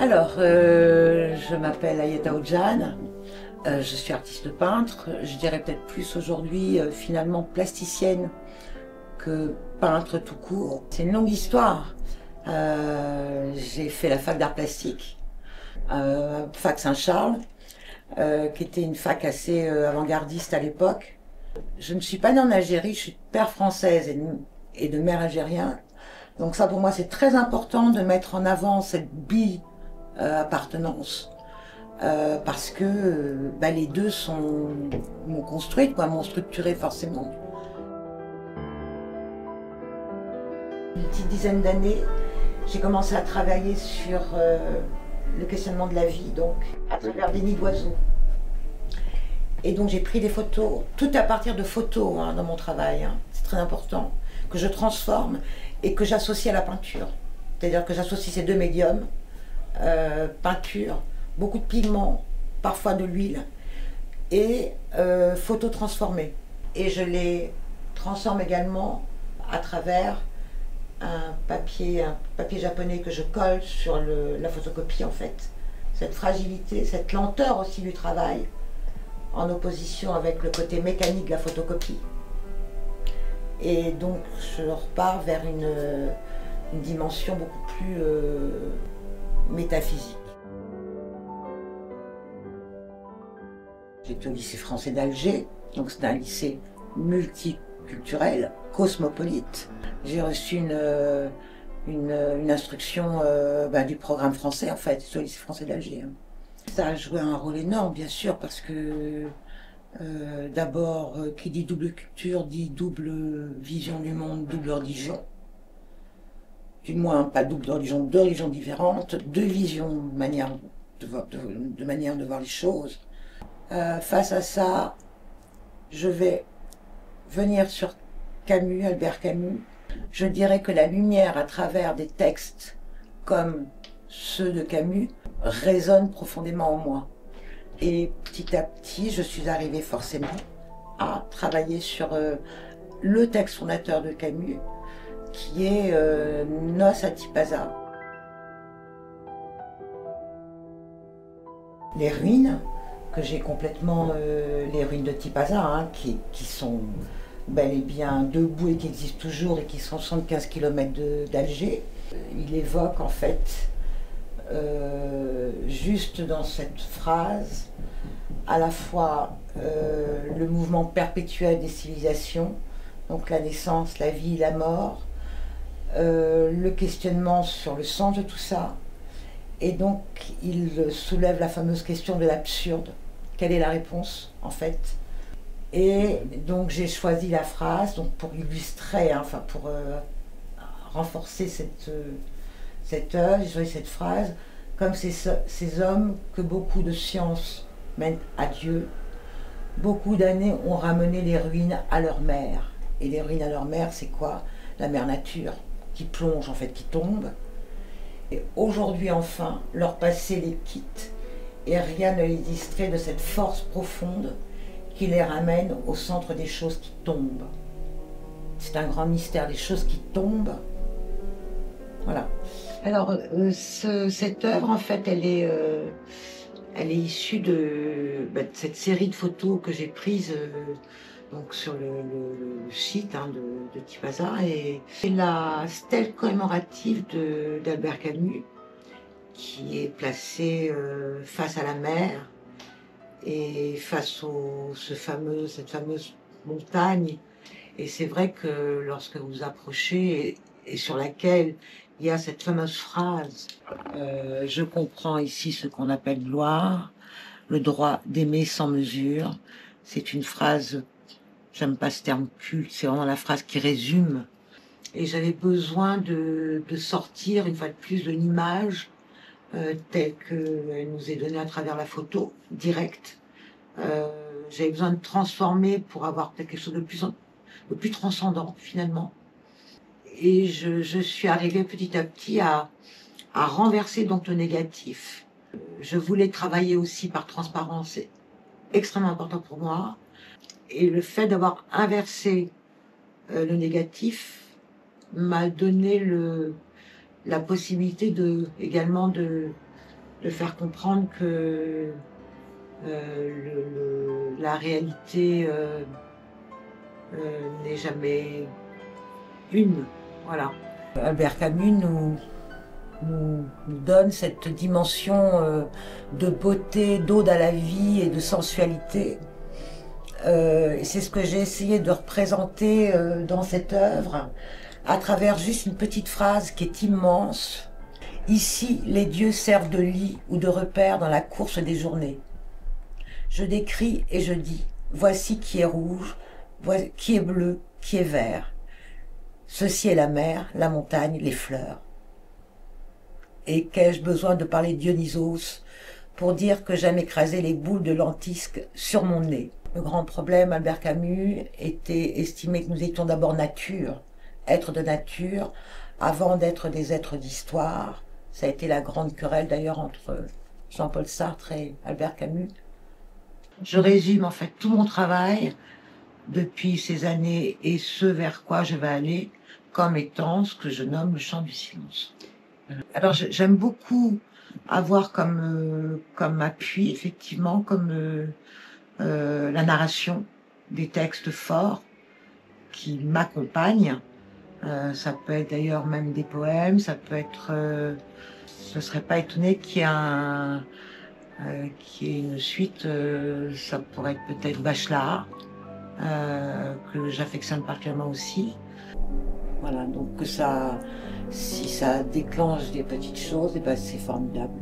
Je m'appelle Ayeta Oudjane, je suis artiste peintre, je dirais peut-être plus aujourd'hui finalement plasticienne que peintre tout court. C'est une longue histoire. J'ai fait la fac d'art plastique, fac Saint-Charles, qui était une fac assez avant-gardiste à l'époque. Je ne suis pas née en Algérie, je suis de père française et de mère algérienne. Donc ça pour moi c'est très important de mettre en avant cette appartenance parce que les deux m'ont construite, m'ont structurée forcément. Une petite dizaine d'années, j'ai commencé à travailler sur le questionnement de la vie, donc à travers des nids d'oiseaux. Et donc j'ai pris des photos, tout à partir de photos dans mon travail, c'est très important, que je transforme et que j'associe à la peinture. C'est-à-dire que j'associe ces deux médiums, peinture, beaucoup de pigments, parfois de l'huile, et photos transformées. Et je les transforme également à travers un papier japonais que je colle sur la photocopie en fait. Cette fragilité, cette lenteur aussi du travail, en opposition avec le côté mécanique de la photocopie. Et donc je repars vers une dimension beaucoup plus métaphysique. J'étais au lycée français d'Alger, donc c'est un lycée multiculturel, cosmopolite. J'ai reçu une instruction du programme français en fait, c'est au lycée français d'Alger. Ça a joué un rôle énorme bien sûr parce que d'abord qui dit double culture dit double vision du monde, double religion. Du moins pas double religion, deux religions différentes, deux visions de manière de voir les choses. Face à ça, je vais venir sur Camus, Albert Camus. Je dirais que la lumière à travers des textes comme ceux de Camus résonne profondément en moi. Et petit à petit, je suis arrivée forcément à travailler sur le texte fondateur de Camus, qui est Noces à Tipaza. Les ruines, que j'ai complètement, les ruines de Tipaza, qui sont bel et bien debout et qui existent toujours et qui sont 75 km d'Alger. Il évoque en fait, juste dans cette phrase, à la fois le mouvement perpétuel des civilisations, donc la naissance, la vie, la mort, le questionnement sur le sens de tout ça, et donc il soulève la fameuse question de l'absurde. Quelle est la réponse en fait? Et donc j'ai choisi la phrase donc pour illustrer, pour renforcer cette œuvre, j'ai choisi cette phrase comme ces hommes que beaucoup de sciences mènent à Dieu. Beaucoup d'années ont ramené les ruines à leur mère. Et les ruines à leur mère, c'est quoi? La mère nature, qui plonge en fait, qui tombe. Et aujourd'hui enfin, leur passé les quitte. Et rien ne les distrait de cette force profonde qui les ramène au centre des choses qui tombent. C'est un grand mystère, des choses qui tombent. Voilà. Alors, cette œuvre, en fait, elle est issue de cette série de photos que j'ai prises donc sur le site de Tipaza. Et c'est la stèle commémorative d'Albert Camus, qui est placée face à la mer et face cette fameuse montagne. Et c'est vrai que lorsque vous approchez et sur laquelle il y a cette fameuse phrase je comprends ici ce qu'on appelle gloire, le droit d'aimer sans mesure. C'est une phrase, j'aime pas ce terme culte, c'est vraiment la phrase qui résume. Et j'avais besoin de sortir une fois de plus de l'image telle qu'elle nous est donnée à travers la photo directe. J'avais besoin de transformer pour avoir quelque chose de plus transcendant finalement. Et je suis arrivée petit à petit à renverser donc le négatif. Je voulais travailler aussi par transparence, c'est extrêmement important pour moi. Et le fait d'avoir inversé le négatif m'a donné la possibilité également de de faire comprendre que la réalité n'est jamais une. Voilà. Albert Camus nous donne cette dimension de beauté, d'ode à la vie et de sensualité. C'est ce que j'ai essayé de représenter dans cette œuvre, à travers juste une petite phrase qui est immense. Ici, les dieux servent de lit ou de repère dans la course des journées. Je décris et je dis, voici qui est rouge, qui est bleu, qui est vert. Ceci est la mer, la montagne, les fleurs. Et qu'ai-je besoin de parler de Dionysos pour dire que j'aime écraser les boules de lentisque sur mon nez. Le grand problème, Albert Camus, était estimer que nous étions d'abord nature, êtres de nature, avant d'être des êtres d'histoire. Ça a été la grande querelle d'ailleurs entre Jean-Paul Sartre et Albert Camus. Je résume en fait tout mon travail depuis ces années et ce vers quoi je vais aller comme étant ce que je nomme le chant du silence. Alors j'aime beaucoup avoir comme appui effectivement comme la narration des textes forts qui m'accompagnent. Ça peut être d'ailleurs même des poèmes, ça peut être... je ne serais pas étonnée qu'il y ait une suite, ça pourrait être peut-être Bachelard, que j'affectionne particulièrement aussi. Voilà, donc que ça, si ça déclenche des petites choses, et ben c'est formidable.